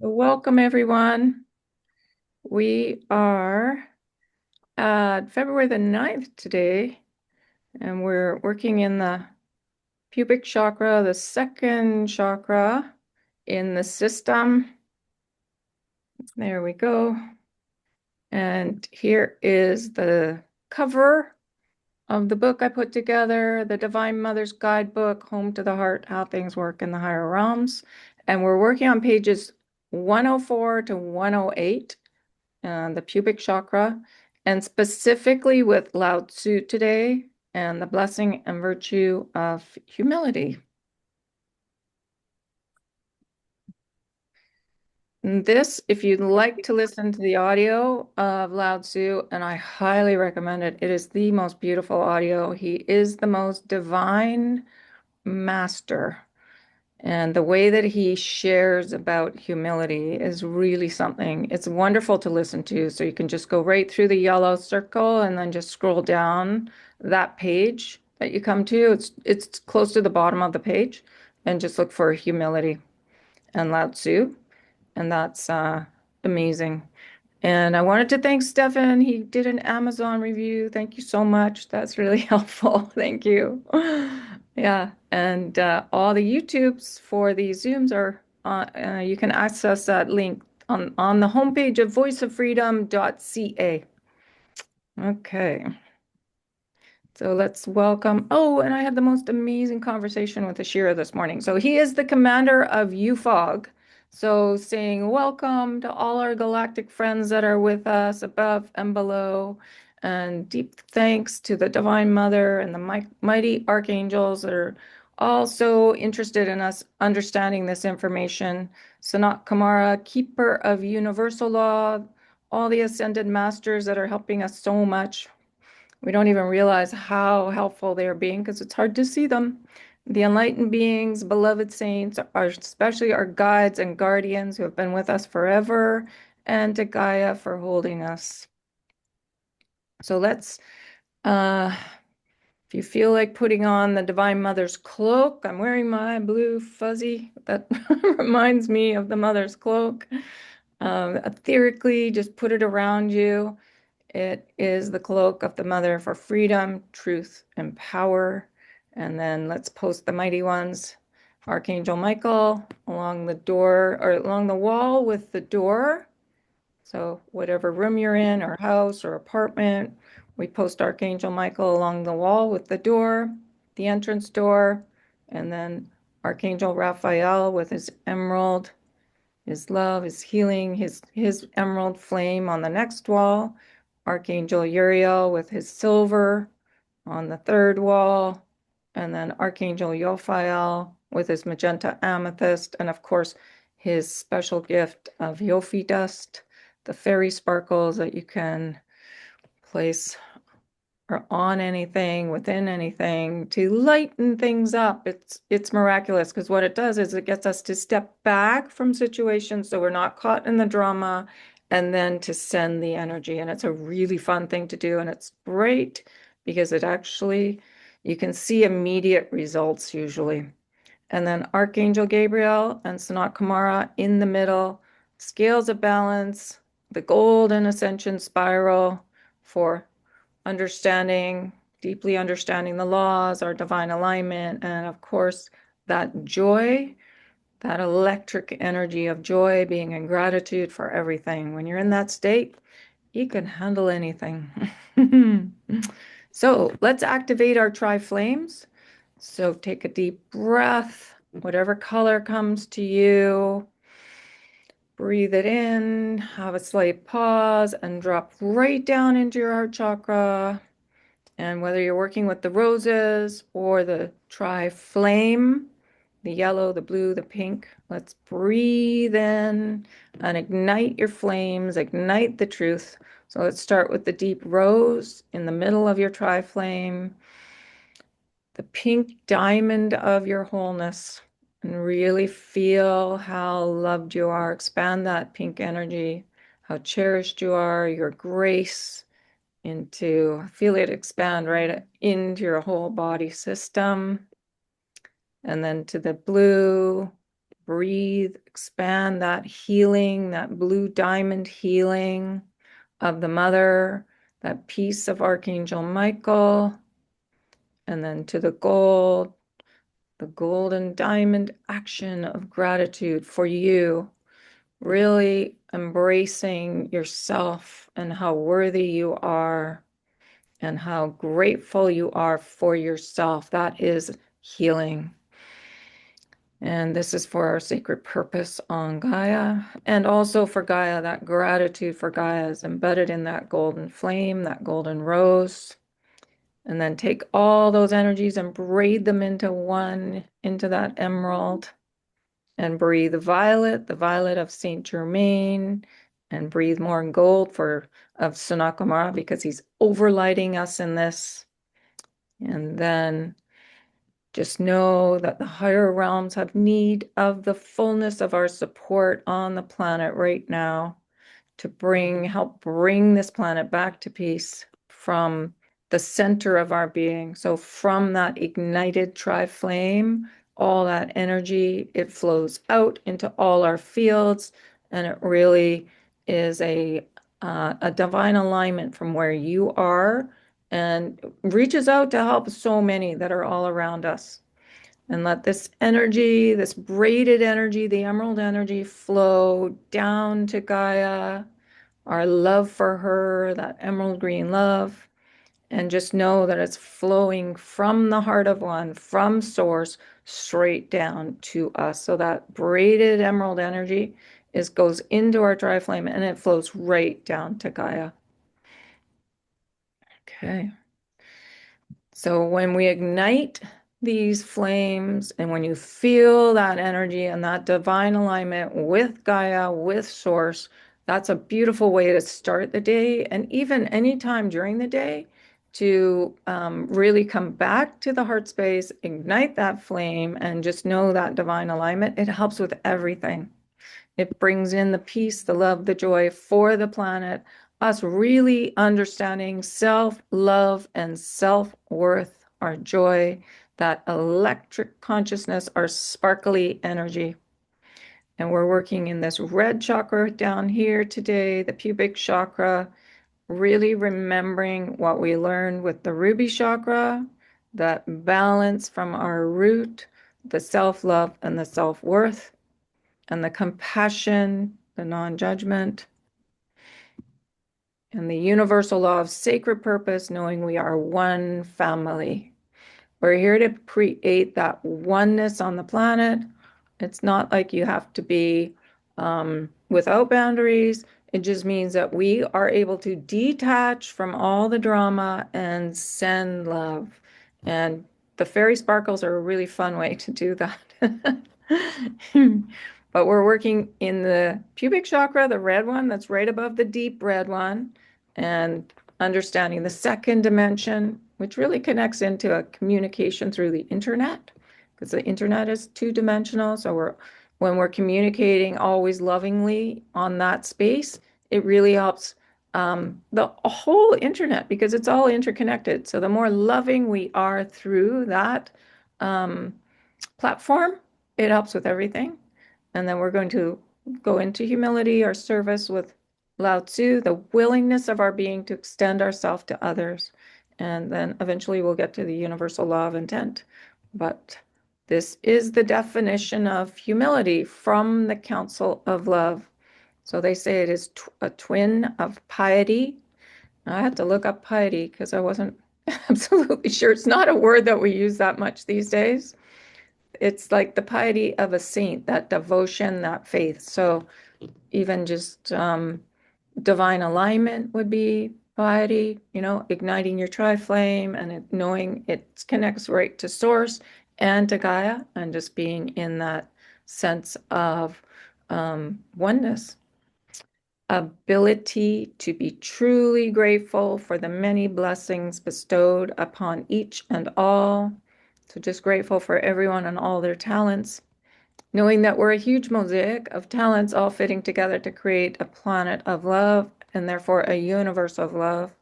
Welcome, everyone. We are at February the 9th today, and we're working in the pubic chakra, the second chakra in the system. There we go. And here is the cover of the book I put together, the Divine Mother's Guidebook, Home to the Heart, How Things Work in the Higher Realms. And we're working on pages 104 to 108. The pubic chakra, and specifically with Lao Tzu today and the blessing and virtue of humility. And this, if you'd like to listen to the audio of Lao Tzu, and I highly recommend it, it is the most beautiful audio. He is the most divine master. And the way that he shares about humility is really something. It's wonderful to listen to. So you can just go right through the yellow circle and then just scroll down that page that you come to. It's close to the bottom of the page, and just look for humility and Lao Tzu. And that's amazing. And I wanted to thank Stefan. He did an Amazon review. Thank you so much. That's really helpful. Thank you. Yeah. And all the YouTubes for these Zooms are you can access that link on the homepage of voiceoffreedom.ca. Okay. So let's welcome. Oh, and I had the most amazing conversation with Ashira this morning. So he is the commander of UFOG. So saying welcome to all our galactic friends that are with us above and below. And deep thanks to the Divine Mother and the mighty archangels that are all so interested in us understanding this information. Sanat Kumara, keeper of universal law, all the ascended masters that are helping us so much. We don't even realize how helpful they're being because it's hard to see them. The enlightened beings, beloved saints, are especially our guides and guardians who have been with us forever, and to Gaia for holding us. So if you feel like putting on the Divine Mother's cloak, I'm wearing my blue fuzzy. That reminds me of the Mother's cloak. Etherically, just put it around you. It is the cloak of the Mother for freedom, truth, and power. And then let's post the mighty ones. Archangel Michael along the door or along the wall with the door. So whatever room you're in or house or apartment, we post Archangel Michael along the wall with the door, the entrance door, and then Archangel Raphael with his emerald, his love, his healing, his emerald flame on the next wall. Archangel Uriel with his silver on the third wall, and then Archangel Yophiel with his magenta amethyst, and of course, his special gift of Yofi dust, the fairy sparkles that you can place or on anything, within anything to lighten things up. It's miraculous because what it does is it gets us to step back from situations so we're not caught in the drama and then to send the energy. And it's a really fun thing to do. And it's great because it actually, you can see immediate results usually. And then Archangel Gabriel and Sanat Kumara in the middle, scales of balance, the golden ascension spiral for understanding, deeply understanding the laws, our divine alignment, and of course, that joy, that electric energy of joy, being in gratitude for everything. When you're in that state, you can handle anything. So let's activate our tri-flames. So take a deep breath, whatever color comes to you. Breathe it in, have a slight pause, and drop right down into your heart chakra. And whether you're working with the roses or the tri-flame, the yellow, the blue, the pink, let's breathe in and ignite your flames, ignite the truth. So let's start with the deep rose in the middle of your tri-flame, the pink diamond of your wholeness, and really feel how loved you are. Expand that pink energy, how cherished you are, your grace, feel it expand right into your whole body system. And then to the blue, breathe, expand that healing, that blue diamond healing of the mother, that peace of Archangel Michael, and then to the gold, the golden diamond action of gratitude for you, really embracing yourself and how worthy you are and how grateful you are for yourself. That is healing. And this is for our sacred purpose on Gaia. And also for Gaia, that gratitude for Gaia is embedded in that golden flame, that golden rose. And then take all those energies and braid them into one, into that emerald. And breathe the violet of Saint Germain. And breathe more in gold for of Sunakumara because he's overlighting us in this. And then just know that the higher realms have need of the fullness of our support on the planet right now to help bring this planet back to peace from the center of our being. So from that ignited tri-flame, all that energy, it flows out into all our fields, and it really is a divine alignment from where you are and reaches out to help so many that are all around us. And let this energy, this braided energy, the emerald energy, flow down to Gaia, our love for her, that emerald green love. And just know that it's flowing from the heart of one, from source, straight down to us. So that braided emerald energy goes into our tri-flame and it flows right down to Gaia. Okay. So when we ignite these flames and when you feel that energy and that divine alignment with Gaia, with Source, that's a beautiful way to start the day. And even anytime during the day to really come back to the heart space, ignite that flame, and just know that divine alignment. It helps with everything. It brings in the peace, the love, the joy for the planet, us really understanding self-love and self-worth, our joy, that electric consciousness, our sparkly energy. And we're working in this red chakra down here today, the pubic chakra, really remembering what we learned with the ruby chakra, that balance from our root, the self-love and the self-worth, and the compassion, the non-judgment, and the universal law of sacred purpose, knowing we are one family. We're here to create that oneness on the planet. It's not like you have to be without boundaries. It just means that we are able to detach from all the drama and send love. And the fairy sparkles are a really fun way to do that. But we're working in the pubic chakra, the red one that's right above the deep red one, and understanding the second dimension, which really connects into a communication through the internet, because the internet is two-dimensional. So when we're communicating always lovingly on that space, it really helps the whole internet because it's all interconnected. So the more loving we are through that platform, it helps with everything. And then we're going to go into humility, our service with Lao Tzu, the willingness of our being to extend ourselves to others. And then eventually we'll get to the universal law of intent. But this is the definition of humility from the Council of Love. So they say it is a twin of piety. I had to look up piety because I wasn't absolutely sure. It's not a word that we use that much these days. It's like the piety of a saint, that devotion, that faith. So even just divine alignment would be piety, igniting your tri-flame and knowing it connects right to source and to Gaia, and just being in that sense of oneness. Ability to be truly grateful for the many blessings bestowed upon each and all. So just grateful for everyone and all their talents, knowing that we're a huge mosaic of talents all fitting together to create a planet of love and therefore a universe of love.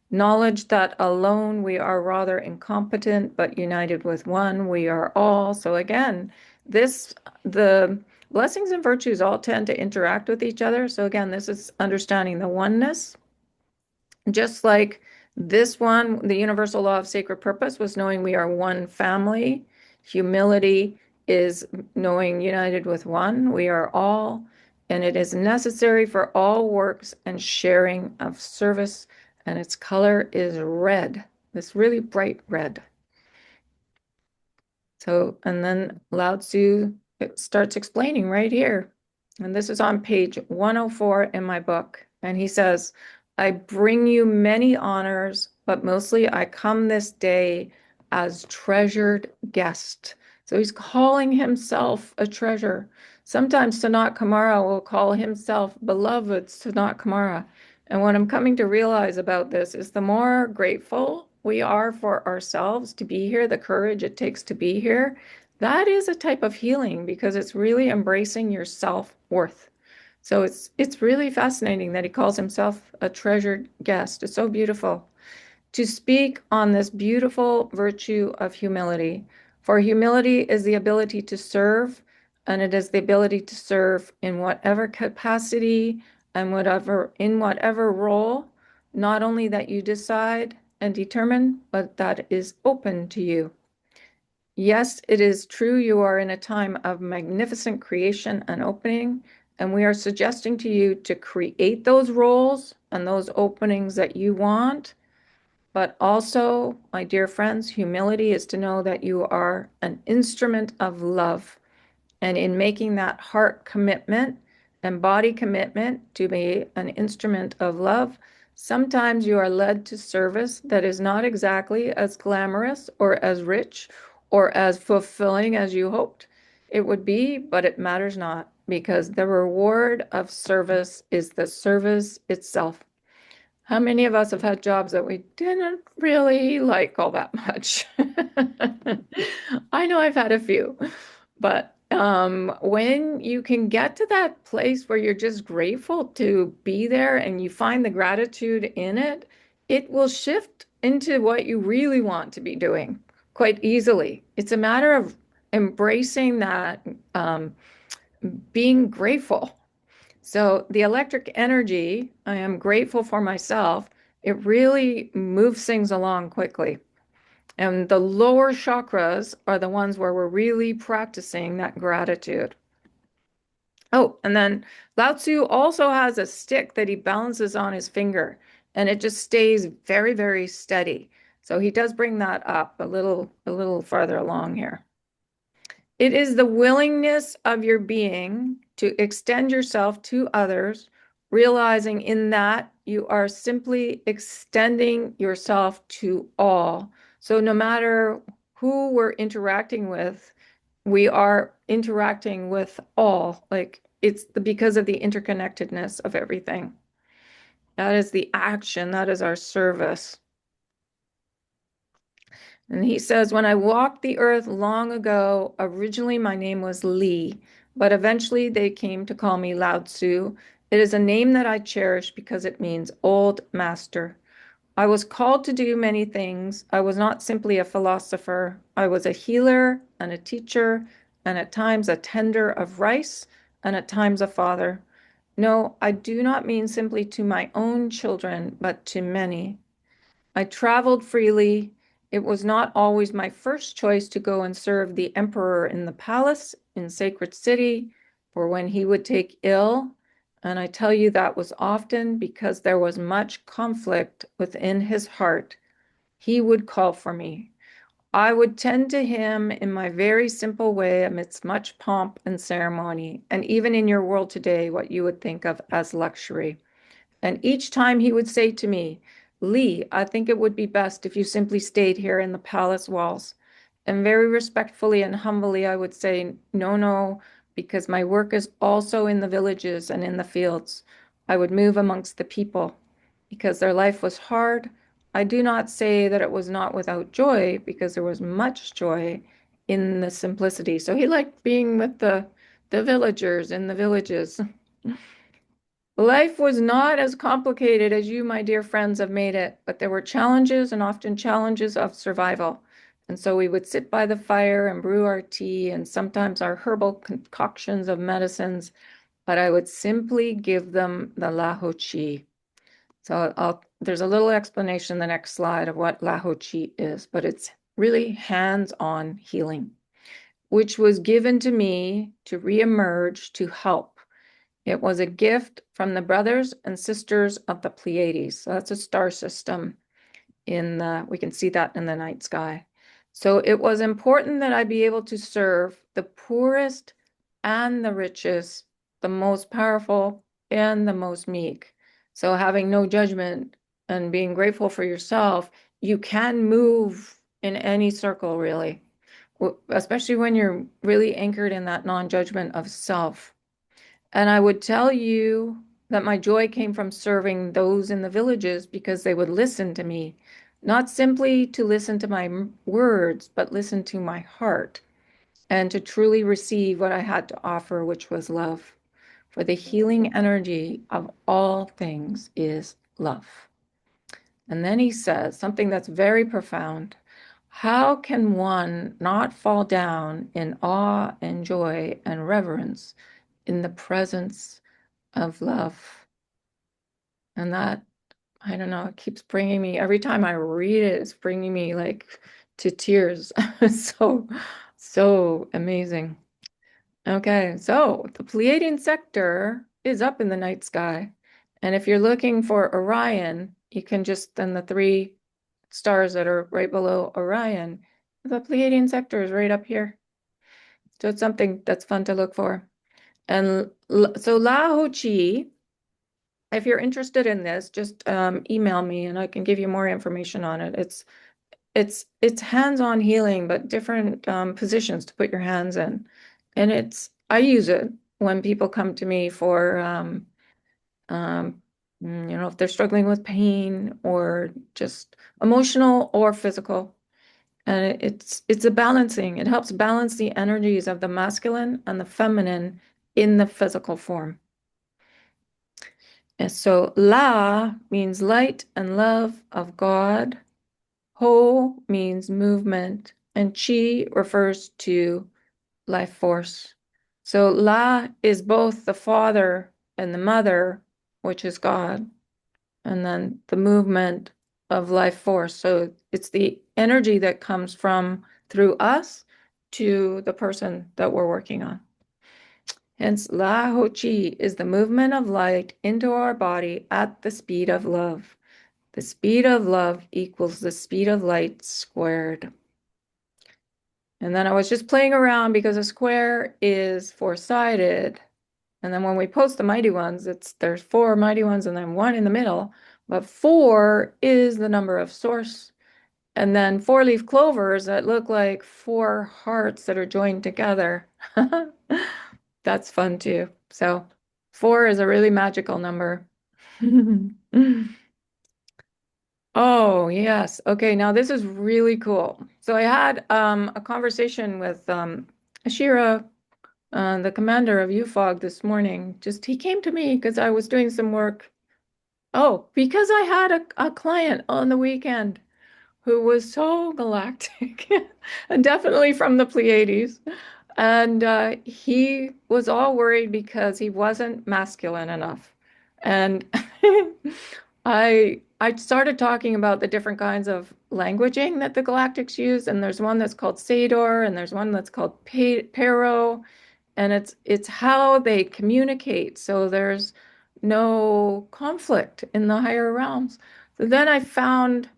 Knowledge that alone we are rather incompetent, but united with one we are all. So again, This, the blessings and virtues all tend to interact with each other. So again, this is understanding the oneness. Just like this one, the universal law of sacred purpose was knowing we are one family. Humility is knowing united with one. We are all, and it is necessary for all works and sharing of service. And its color is red, this really bright red. So, and then Lao Tzu starts explaining right here. And this is on page 104 in my book. And he says, I bring you many honors, but mostly I come this day as treasured guest. So he's calling himself a treasure. Sometimes Sanat Kumara will call himself beloved Sanat Kumara. And what I'm coming to realize about this is the more grateful we are for ourselves to be here, the courage it takes to be here, that is a type of healing because it's really embracing your self-worth. So it's really fascinating that he calls himself a treasured guest. It's so beautiful to speak on this beautiful virtue of humility. For humility is the ability to serve, and it is the ability to serve in whatever capacity and whatever role, not only that you decide and determine, but that is open to you. Yes, it is true you are in a time of magnificent creation and opening, and we are suggesting to you to create those roles and those openings that you want. But also, my dear friends, humility is to know that you are an instrument of love. And in making that heart commitment and body commitment to be an instrument of love, sometimes you are led to service that is not exactly as glamorous or as rich or as fulfilling as you hoped it would be, but it matters not because the reward of service is the service itself. How many of us have had jobs that we didn't really like all that much? I know I've had a few, but when you can get to that place where you're just grateful to be there and you find the gratitude in it, it will shift into what you really want to be doing quite easily. It's a matter of embracing that, being grateful. So the electric energy, I am grateful for myself. It really moves things along quickly. And the lower chakras are the ones where we're really practicing that gratitude. Oh, and then Lao Tzu also has a stick that he balances on his finger, and it just stays very, very steady. So he does bring that up a little farther along here. It is the willingness of your being to extend yourself to others, realizing in that you are simply extending yourself to all. So no matter who we're interacting with, we are interacting with all. Like it's because of the interconnectedness of everything. That is the action, that is our service. And he says, when I walked the earth long ago, originally my name was Li, but eventually they came to call me Lao Tzu. It is a name that I cherish because it means old master. I was called to do many things. I was not simply a philosopher. I was a healer and a teacher, and at times a tender of rice, and at times a father. No, I do not mean simply to my own children, but to many. I traveled freely. It was not always my first choice to go and serve the emperor in the palace in Sacred City, for when he would take ill, and I tell you that was often because there was much conflict within his heart, he would call for me. I would tend to him in my very simple way amidst much pomp and ceremony, and even in your world today, what you would think of as luxury. And each time he would say to me, Lee, I think it would be best if you simply stayed here in the palace walls. And very respectfully and humbly, I would say, no, no, because my work is also in the villages and in the fields. I would move amongst the people because their life was hard. I do not say that it was not without joy because there was much joy in the simplicity. So he liked being with the villagers in the villages. Life was not as complicated as you, my dear friends, have made it, but there were challenges and often challenges of survival. And so we would sit by the fire and brew our tea and sometimes our herbal concoctions of medicines, but I would simply give them the Lao Tzu. So there's a little explanation in the next slide of what Lao Tzu is, but it's really hands-on healing, which was given to me to reemerge to help. It was a gift from the brothers and sisters of the Pleiades. So that's a star system we can see that in the night sky. So it was important that I be able to serve the poorest and the richest, the most powerful and the most meek. So having no judgment and being grateful for yourself, you can move in any circle, really, especially when you're really anchored in that non-judgment of self. And I would tell you that my joy came from serving those in the villages because they would listen to me, not simply to listen to my words, but listen to my heart and to truly receive what I had to offer, which was love. For the healing energy of all things is love. And then he says something that's very profound. How can one not fall down in awe and joy and reverence in the presence of love? And that, I don't know, it keeps bringing me, every time I read it, it's bringing me like to tears. So, so amazing. Okay, so the Pleiadian sector is up in the night sky. And if you're looking for Orion, you can just, then the three stars that are right below Orion, the Pleiadian sector is right up here. So it's something that's fun to look for. And so Lao Chi, if you're interested in this, just email me and I can give you more information on it. It's hands-on healing, but different positions to put your hands in. And I use it when people come to me for if they're struggling with pain or just emotional or physical. And it's a balancing. It helps balance the energies of the masculine and the feminine in the physical form. And so La means light and love of God. Ho means movement, and Chi refers to life force. So La is both the father and the mother, which is God, and then the movement of life force. So it's the energy that comes from through us to the person that we're working on. Hence, La Ho Chi is the movement of light into our body at the speed of love. The speed of love equals the speed of light squared. And then I was just playing around because a square is four-sided. And then when we post the mighty ones, there's four mighty ones and then one in the middle. But four is the number of source. And then four-leaf clovers that look like four hearts that are joined together. That's fun too. So four is a really magical number. Oh, yes. Okay, now this is really cool. So I had a conversation with Ashira, the commander of UFOG this morning. Just he came to me because I was doing some work. Oh, because I had a client on the weekend who was so galactic and definitely from the Pleiades. And he was all worried because he wasn't masculine enough. And I started talking about the different kinds of languaging that the galactics use, and there's one that's called Sador, and there's one that's called Pero, and it's how they communicate. So there's no conflict in the higher realms. So then I found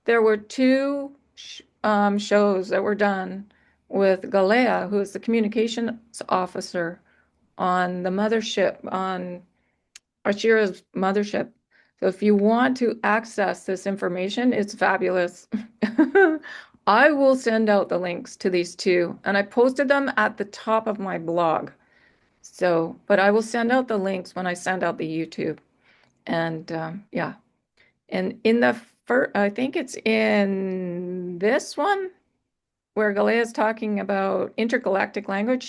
there were two shows that were done with Galea, who is the communications officer on the mothership, on Ashira's mothership. So if you want to access this information, it's fabulous. I will send out the links to these two, and I posted them at the top of my blog. So, but I will send out the links when I send out the YouTube. And yeah, and in the first, I think it's in this one where Galea is talking about intergalactic language.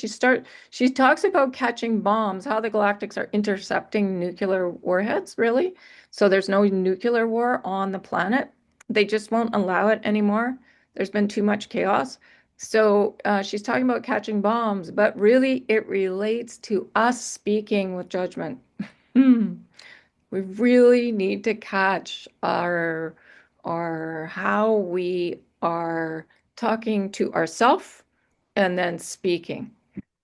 She talks about catching bombs, how the galactics are intercepting nuclear warheads, really. So there's no nuclear war on the planet. They just won't allow it anymore. There's been too much chaos. So she's talking about catching bombs, but really it relates to us speaking with judgment. We really need to catch our how we are talking to ourselves and then speaking.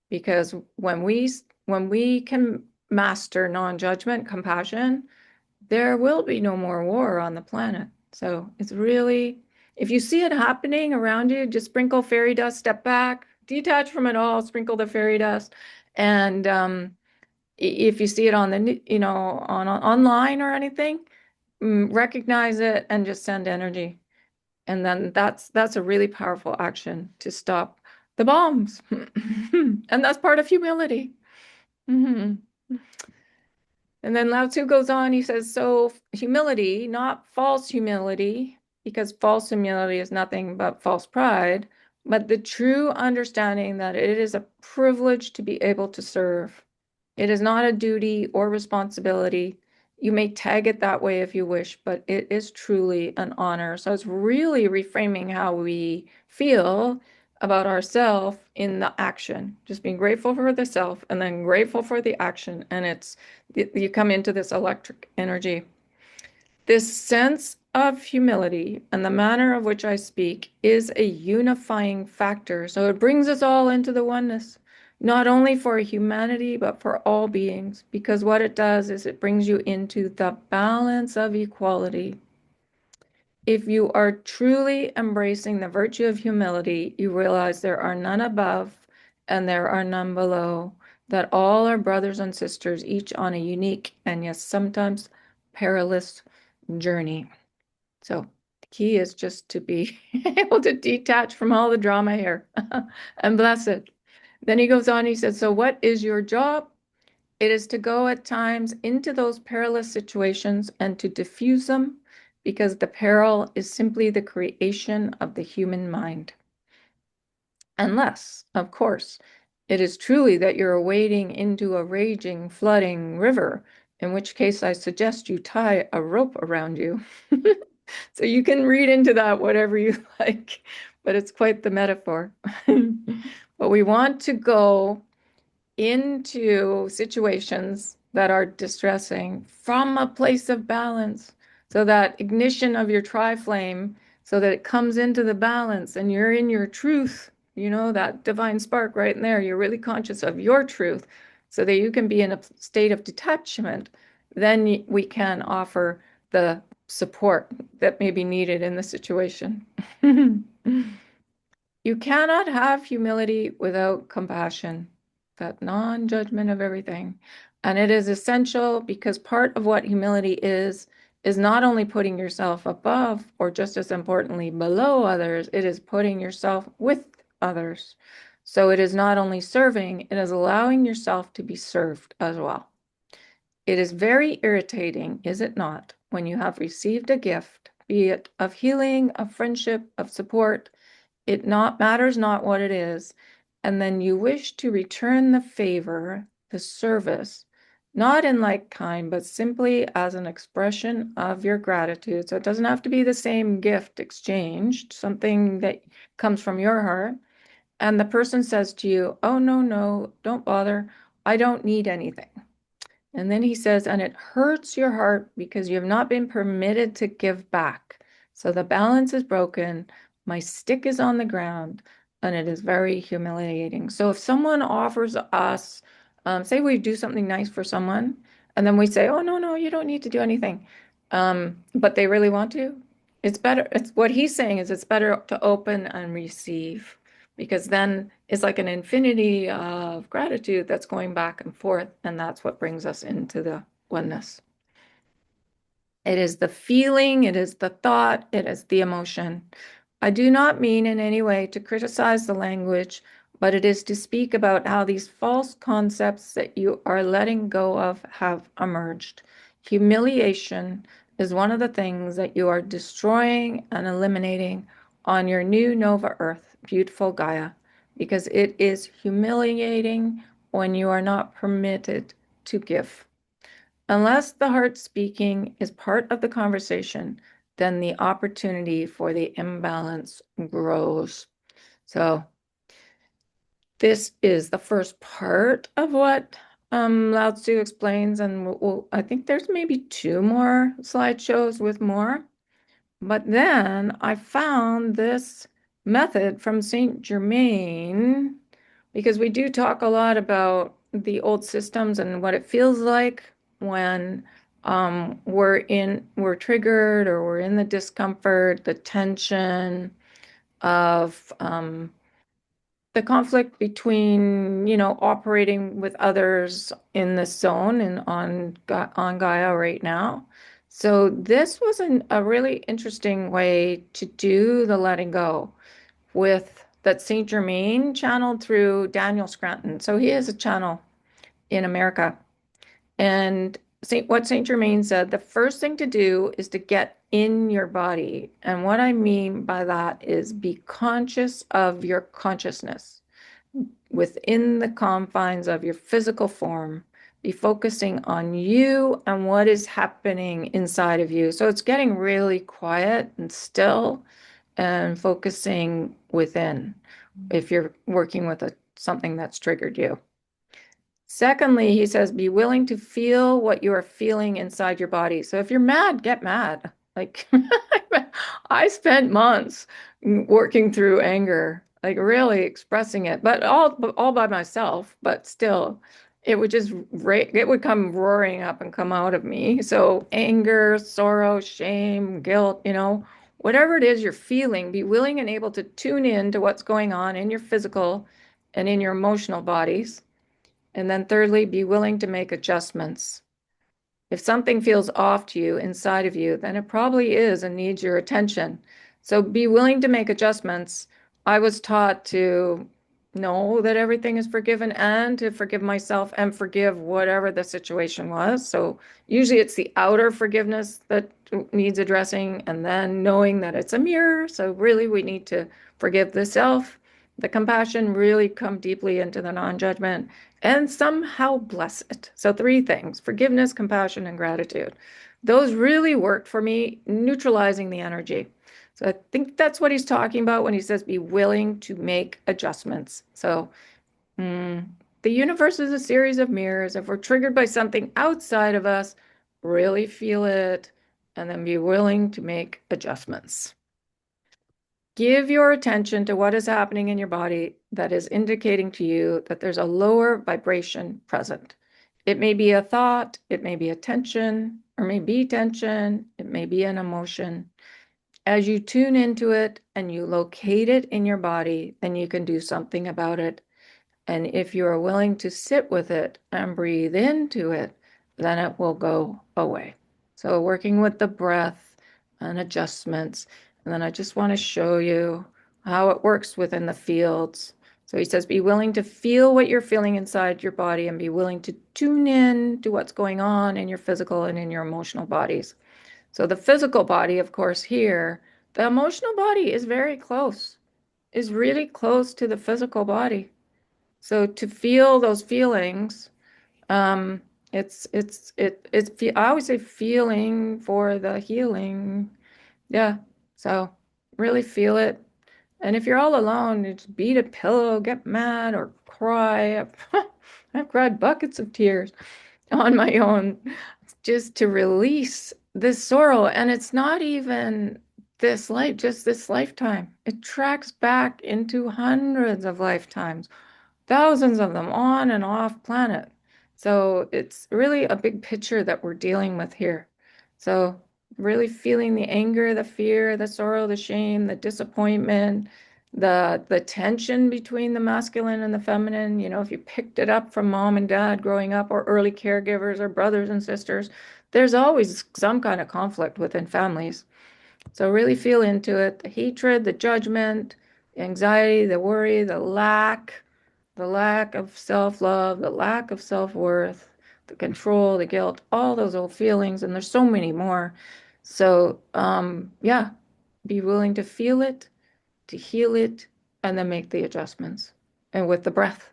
Because when we can master non-judgment, compassion, there will be no more war on the planet. So it's really, if you see it happening around you, just sprinkle fairy dust, step back, detach from it all, sprinkle the fairy dust. And if you see it on the, on online or anything, recognize it and just send energy. And then that's a really powerful action to stop the bombs. And that's part of humility. Mhm. And then Lao Tzu goes on, he says, so humility, not false humility, because false humility is nothing but false pride, but the true understanding that it is a privilege to be able to serve. It is not a duty or responsibility. You may tag it that way if you wish, but it is truly an honor. So it's really reframing how we feel about ourselves in the action, just being grateful for the self and then grateful for the action. And you come into this electric energy. This sense of humility and the manner of which I speak is a unifying factor. So it brings us all into the oneness, not only for humanity, but for all beings, because what it does is it brings you into the balance of equality. If you are truly embracing the virtue of humility, you realize there are none above and there are none below, that all are brothers and sisters, each on a unique and yes, sometimes perilous journey. So the key is just to be able to detach from all the drama here and bless it. Then he goes on, he says, so what is your job? It is to go at times into those perilous situations and to diffuse them because the peril is simply the creation of the human mind. Unless, of course, it is truly that you're wading into a raging, flooding river, in which case I suggest you tie a rope around you. So you can read into that whatever you like, but it's quite the metaphor. But we want to go into situations that are distressing from a place of balance. So that ignition of your tri-flame, so that it comes into the balance and you're in your truth, that divine spark right in there. You're really conscious of your truth so that you can be in a state of detachment. Then we can offer the support that may be needed in the situation. You cannot have humility without compassion, that non-judgment of everything. And it is essential because part of what humility is not only putting yourself above or just as importantly below others, it is putting yourself with others. So it is not only serving, it is allowing yourself to be served as well. It is very irritating, is it not, when you have received a gift, be it of healing, of friendship, of support, it not matters not what it is, and then you wish to return the favor, the service, not in like kind, but simply as an expression of your gratitude. So it doesn't have to be the same gift exchanged, something that comes from your heart. And the person says to you, oh, no, no, don't bother. I don't need anything. And then he says, and it hurts your heart because you have not been permitted to give back. So the balance is broken. My stick is on the ground, and it is very humiliating. So if someone offers us, say we do something nice for someone, and then we say, oh, no, no, you don't need to do anything. But they really want to. It's better. It's what he's saying is it's better to open and receive because then it's like an infinity of gratitude that's going back and forth, and that's what brings us into the oneness. It is the feeling, it is the thought, it is the emotion. I do not mean in any way to criticize the language, but it is to speak about how these false concepts that you are letting go of have emerged. Humiliation is one of the things that you are destroying and eliminating on your new Nova Earth, beautiful Gaia, because it is humiliating when you are not permitted to give. Unless the heart speaking is part of the conversation, then the opportunity for the imbalance grows. So this is the first part of what Lao Tzu explains, and I think there's maybe two more slideshows with more. But then I found this method from Saint Germain, because we do talk a lot about the old systems and what it feels like when we're triggered, or we're in the discomfort, the tension of the conflict between, operating with others in this zone and on Gaia right now. So this was a really interesting way to do the letting go with that Saint Germain channeled through Daniel Scranton. So he has a channel in America. And what Saint Germain said, the first thing to do is to get in your body. And what I mean by that is be conscious of your consciousness within the confines of your physical form. Be focusing on you and what is happening inside of you. So it's getting really quiet and still and focusing within if you're working with something that's triggered you. Secondly, he says, be willing to feel what you are feeling inside your body. So if you're mad, get mad. Like I spent months working through anger, like really expressing it, but all by myself, but still it would it would come roaring up and come out of me. So anger, sorrow, shame, guilt, whatever it is you're feeling, be willing and able to tune in to what's going on in your physical and in your emotional bodies. And then thirdly, be willing to make adjustments. If something feels off to you inside of you, then it probably is and needs your attention. So be willing to make adjustments. I was taught to know that everything is forgiven and to forgive myself and forgive whatever the situation was. So usually it's the outer forgiveness that needs addressing, and then knowing that it's a mirror. So really we need to forgive the self, the compassion, really come deeply into the non-judgment, and somehow bless it. So three things: forgiveness, compassion, and gratitude. Those really worked for me, neutralizing the energy. So I think that's what he's talking about when he says be willing to make adjustments. So the universe is a series of mirrors. If we're triggered by something outside of us, really feel it and then be willing to make adjustments. Give your attention to what is happening in your body that is indicating to you that there's a lower vibration present. It may be a thought, it may be a tension, or may be tension, it may be an emotion. As you tune into it and you locate it in your body, then you can do something about it. And if you are willing to sit with it and breathe into it, then it will go away. So working with the breath and adjustments. And then I just want to show you how it works within the fields. So he says, be willing to feel what you're feeling inside your body and be willing to tune in to what's going on in your physical and in your emotional bodies. So the physical body, of course, here, the emotional body is very close, is really close to the physical body. So to feel those feelings, um, I always say feeling for the healing. Yeah. So really feel it. And if you're all alone, just beat a pillow, get mad or cry. I've cried buckets of tears on my own just to release this sorrow. And it's not even just this lifetime. It tracks back into hundreds of lifetimes, thousands of them on and off planet. So it's really a big picture that we're dealing with here. So really feeling the anger, the fear, the sorrow, the shame, the disappointment, the tension between the masculine and the feminine. If you picked it up from mom and dad growing up, or early caregivers, or brothers and sisters, there's always some kind of conflict within families. So really feel into it: the hatred, the judgment, the anxiety, the worry, the lack of self-love, the lack of self-worth, the control, the guilt, all those old feelings, and there's so many more. So, yeah, be willing to feel it, to heal it, and then make the adjustments. And with the breath.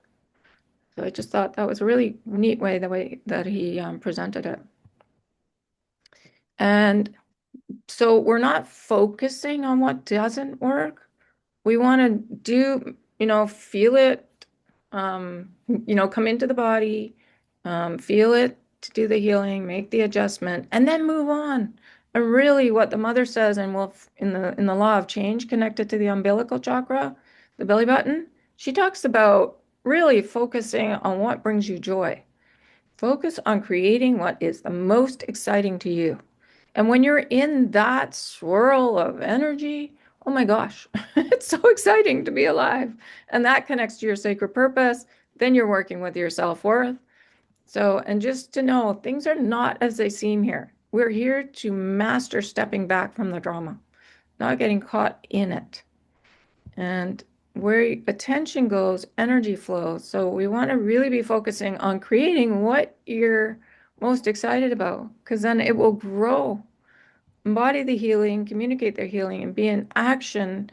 So I just thought that was a really neat way, the way that he presented it. And So we're not focusing on what doesn't work. We want to do, feel it, come into the body, feel it to do the healing, make the adjustment, and then move on. And really, what the mother says, and we'll in the law of change connected to the umbilical chakra, the belly button, she talks about really focusing on what brings you joy. Focus on creating what is the most exciting to you. And when you're in that swirl of energy, oh my gosh, it's so exciting to be alive. And that connects to your sacred purpose. Then you're working with your self-worth. So, and just to know, things are not as they seem here. We're here to master stepping back from the drama, not getting caught in it. And where attention goes, energy flows. So we want to really be focusing on creating what you're most excited about, because then it will grow. Embody the healing, communicate their healing, and be in action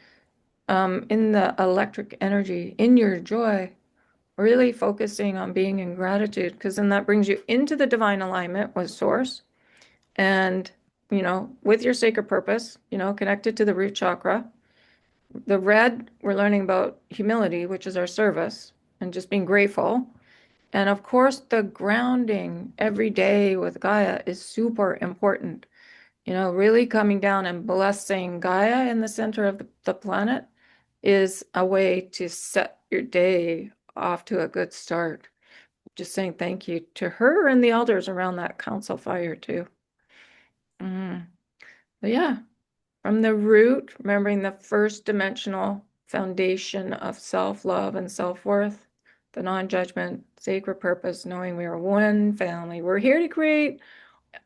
in the electric energy, in your joy, really focusing on being in gratitude, because then that brings you into the divine alignment with source and, with your sacred purpose, connected to the root chakra. The red, we're learning about humility, which is our service, and just being grateful. And of course, the grounding every day with Gaia is super important. Really coming down and blessing Gaia in the center of the planet is a way to set your day off to a good start. Just saying thank you to her and the elders around that council fire too. Mm. But yeah, from the root, remembering the first dimensional foundation of self-love and self-worth, the non-judgment, sacred purpose, knowing we are one family. We're here to create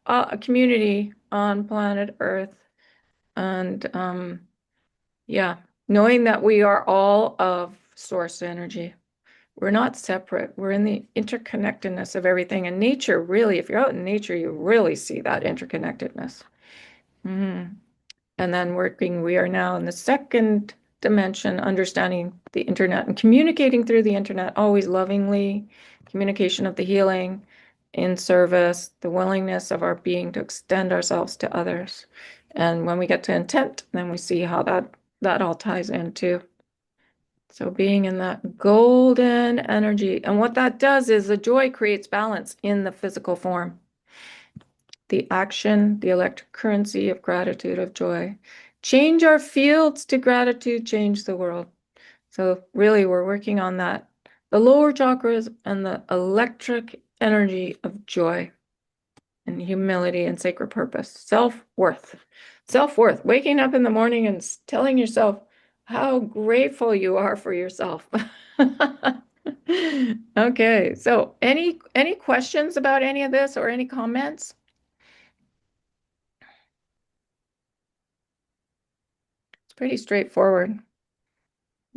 a community on planet Earth. And yeah, knowing that we are all of source energy. We're not separate. We're in the interconnectedness of everything. And nature, really, if you're out in nature, you really see that interconnectedness. Mm. And then we are now in the second dimension, understanding the internet and communicating through the internet, always lovingly, communication of the healing, in service, the willingness of our being to extend ourselves to others. And when we get to intent, then we see how that all ties into. So being in that golden energy. And what that does is the joy creates balance in the physical form. The action, the electric currency of gratitude, of joy. Change our fields to gratitude, change the world. So really we're working on that. The lower chakras and the electric energy of joy and humility and sacred purpose. Self-worth. Self-worth. Waking up in the morning and telling yourself how grateful you are for yourself. Okay, so any questions about any of this or any comments? It's pretty straightforward.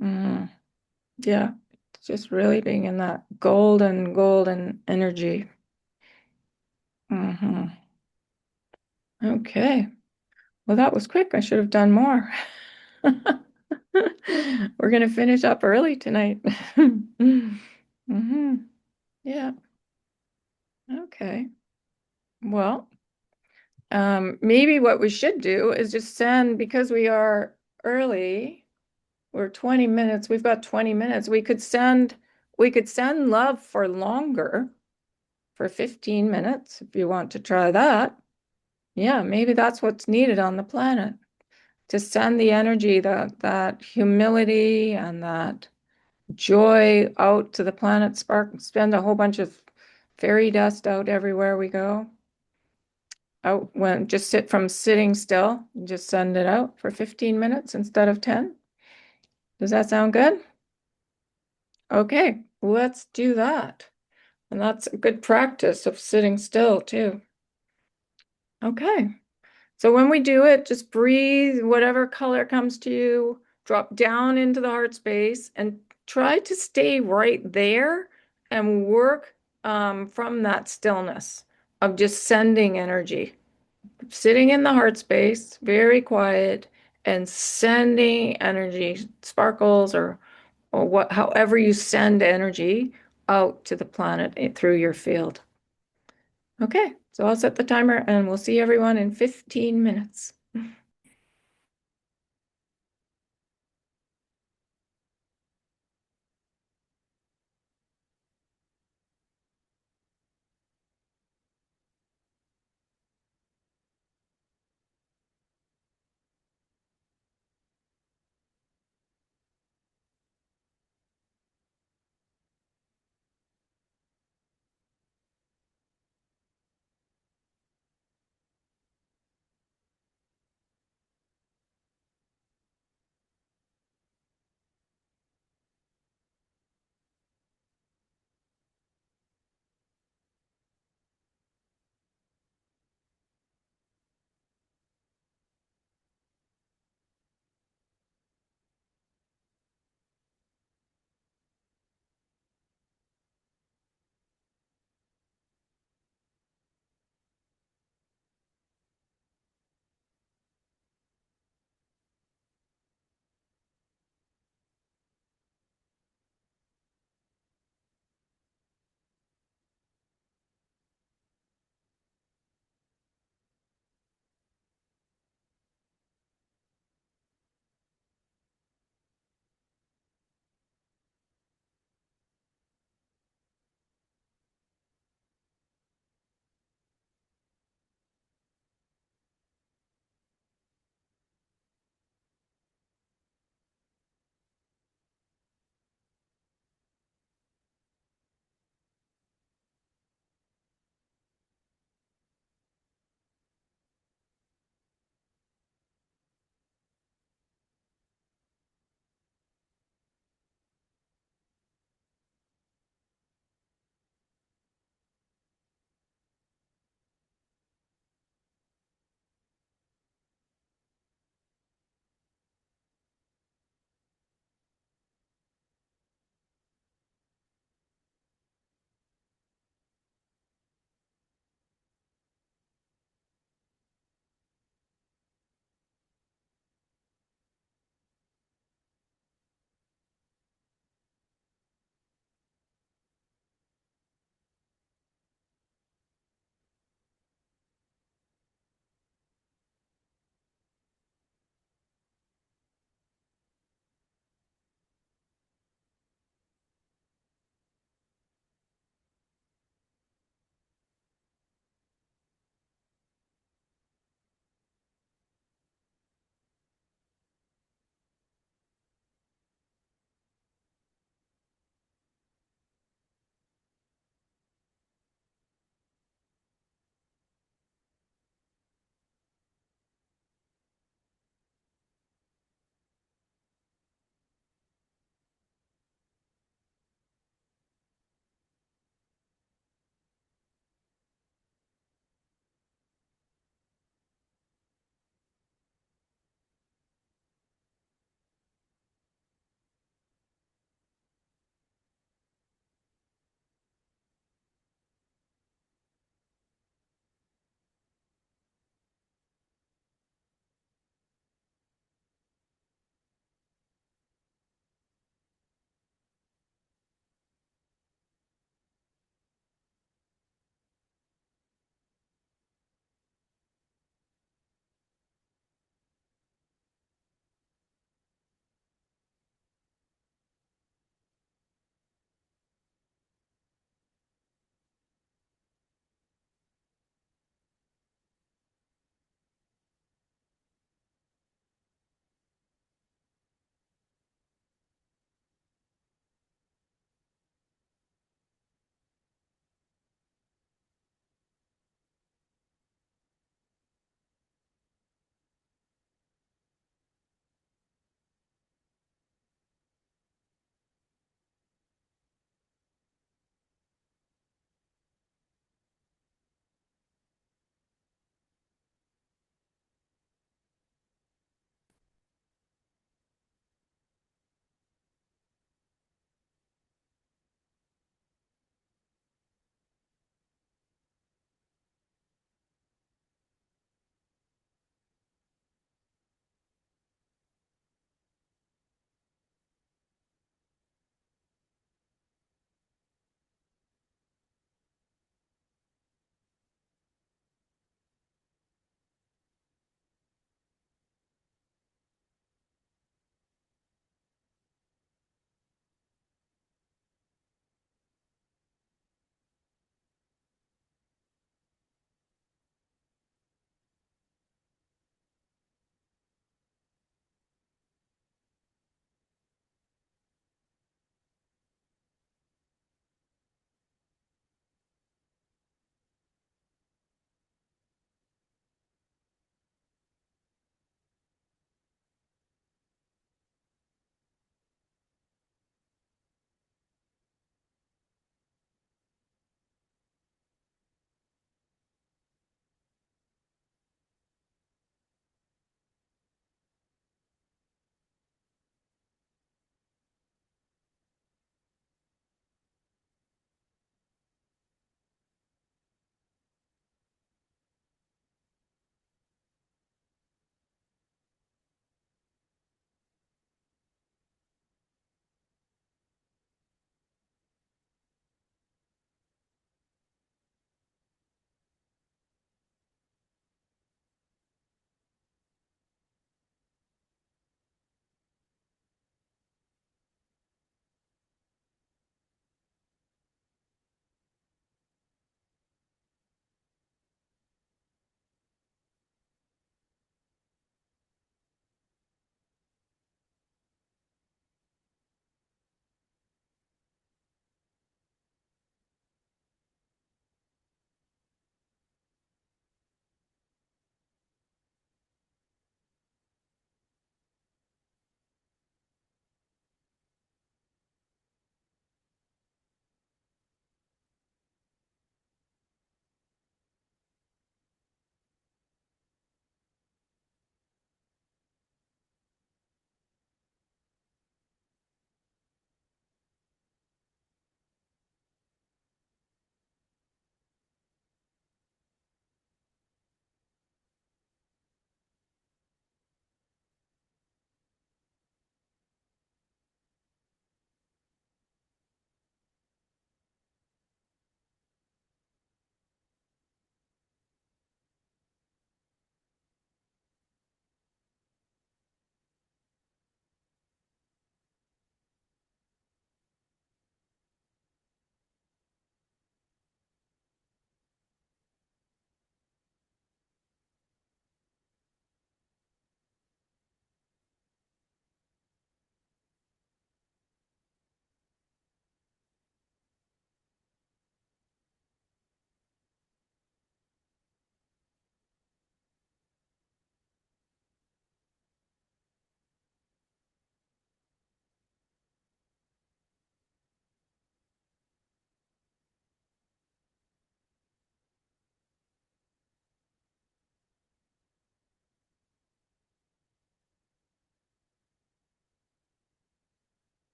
Yeah, it's just really being in that golden energy. Okay. Well, that was quick. I should have done more. We're going to finish up early tonight. Yeah. Okay. Well, maybe what we should do is just send, because we are early, we're 20 minutes, we've got 20 minutes. We could send love for longer, for 15 minutes, if you want to try that. Yeah, maybe that's what's needed on the planet. To send the energy, that humility and that joy out to the planet, spend a whole bunch of fairy dust out everywhere we go. Out when just sitting still, just send it out for 15 minutes instead of 10. Does that sound good? Okay, let's do that. And that's a good practice of sitting still too. Okay. So when we do it, just breathe, whatever color comes to you, drop down into the heart space and try to stay right there and work from that stillness of just sending energy. Sitting in the heart space, very quiet, and sending energy, sparkles or however you send energy out to the planet through your field. Okay, so I'll set the timer and we'll see everyone in 15 minutes.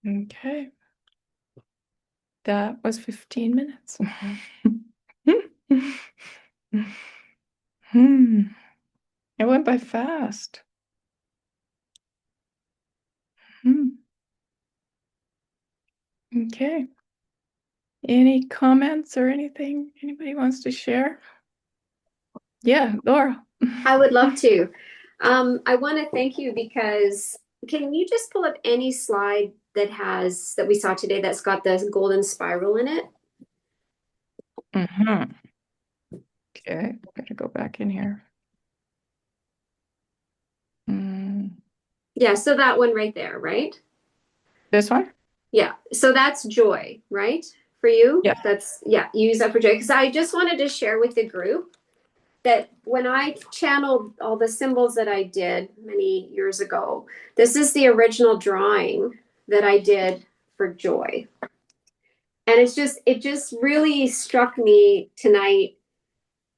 Okay. That was 15 minutes. Hmm. It went by fast. Hmm. Okay. Any comments or anything anybody wants to share? Yeah, Laura. I would love to. I want to thank you because can you just pull up any slide that we saw today that's got the golden spiral in it? Hmm. Okay, gotta go back in here. Mm. Yeah, so that one right there, right? This one? Yeah, so that's joy, right? For you? Yeah. That's, yeah, you use that for joy. Because I just wanted to share with the group that when I channeled all the symbols that I did many years ago, this is the original drawing that I did for joy. And it just really struck me tonight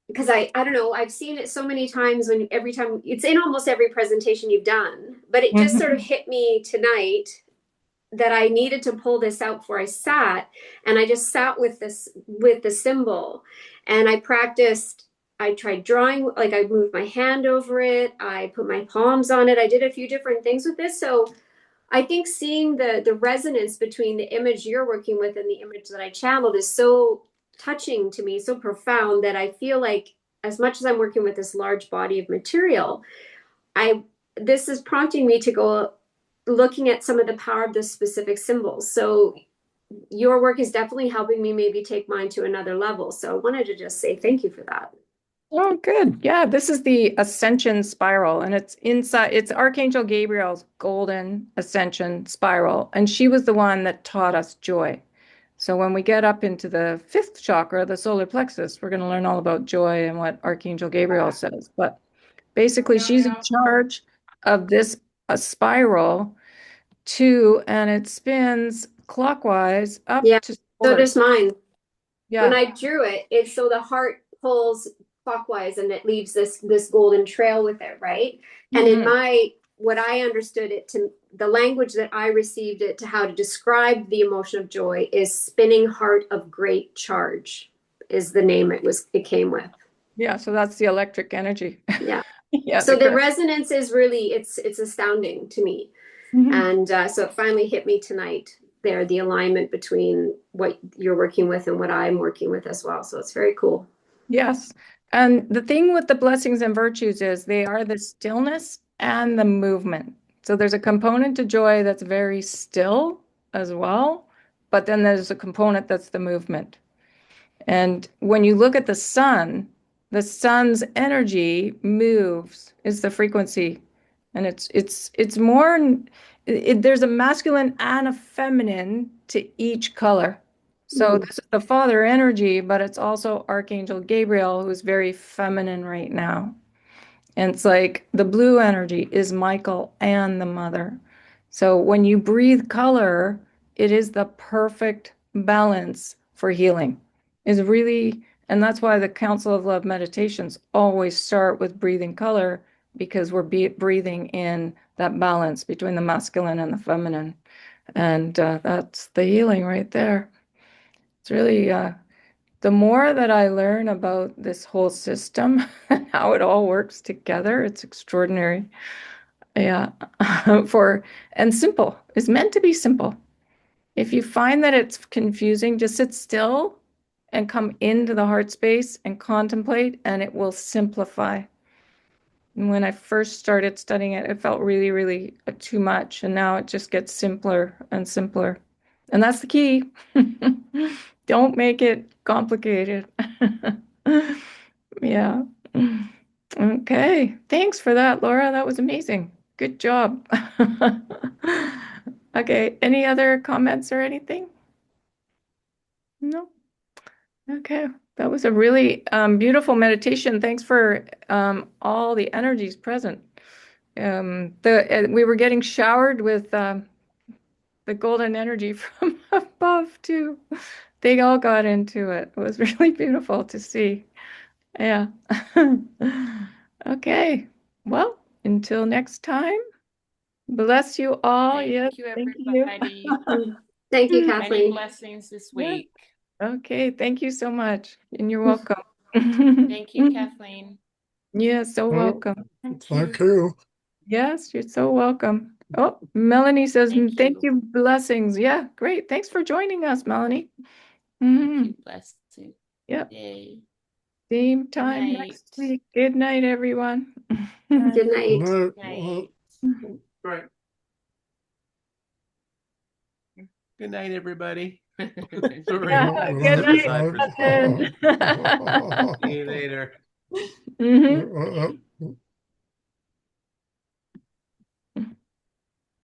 because I don't know, I've seen it so many times when every time it's in almost every presentation you've done, but it just sort of Hmm. hit me tonight that I needed to pull this out before I sat. And I just sat with the symbol and I practiced. I tried drawing, like I moved my hand over it. I put my palms on it. I did a few different things with this. So I think seeing the resonance between the image you're working with and the image that I channeled is so touching to me, so profound that I feel like as much as I'm working with this large body of material, I this is prompting me to go looking at some of the power of the specific symbols. So your work is definitely helping me maybe take mine to another level. So I wanted to just say thank you for that. Oh, good. Yeah, this is the Ascension Spiral, and it's inside, it's Archangel Gabriel's golden Ascension Spiral. And she was the one that taught us joy. So when we get up into the fifth chakra, the solar plexus, we're going to learn all about joy and what Archangel Gabriel says. But basically, she's in charge of this spiral too, and it spins clockwise up Yeah. to So solar. does mine. When Yeah. I drew it, it's so the heart pulls clockwise and it leaves this golden trail with it, right? And in Hmm. my what I understood it to the language that I received it to how to describe the emotion of joy is spinning heart of great charge is the name it came with. Yeah, so that's the electric energy. Yeah. Yeah, So the the correct. resonance is really it's astounding to me. Hmm. And so it finally hit me tonight there, the alignment between what you're working with and what I'm working with as well. So it's very cool. Yes. And the thing with the blessings and virtues is they are the stillness and the movement. So there's a component to joy that's very still as well, but then there's a component that's the movement. And when you look at the sun's energy moves, is the frequency. And it's more there's a masculine and a feminine to each color. So Mm. this is the father energy, but it's also Archangel Gabriel, who's very feminine right now. And it's like the blue energy is Michael and the mother. So when you breathe color, it is the perfect balance for healing. Is really, and that's why the Council of Love meditations always start with breathing color because we're breathing in that balance between the masculine and the feminine. And that's the healing right there. It's really, the more that I learn about this whole system and how it all works together, it's extraordinary. Yeah. For and simple. It's meant to be simple. If you find that it's confusing, just sit still and come into the heart space and contemplate, and it will simplify. And when I first started studying it, it felt really, really too much. And now it just gets simpler and simpler. And that's the key. Don't make it complicated. Yeah. Okay. Thanks for that, Laura. That was amazing. Good job. Okay. Any other comments or anything? No? Okay. That was a really beautiful meditation. Thanks for all the energies present. We were getting showered with the golden energy from above too. They all got into it. It was really beautiful to see. Yeah. Okay. Well, until next time. Bless you all. Yes, Thank you, thank you. everybody. Thank you, Many Kathleen. blessings this Yeah. week. Okay, thank you so much. And you're welcome. Thank you, Kathleen. Yeah, so Oh, welcome. thank you. Yes, you're so welcome. Oh, Melanie says, Thank thank you. you, blessings. Yeah, great. Thanks for joining us, Melanie. Thank you, blessing. Yep. Yay. Same Good time night. next week. Good night, everyone. Good night. No, Night. Right. Good night, everybody. Sorry. Yeah, good Step night. aside for a second. Justin. See you later. Mhm.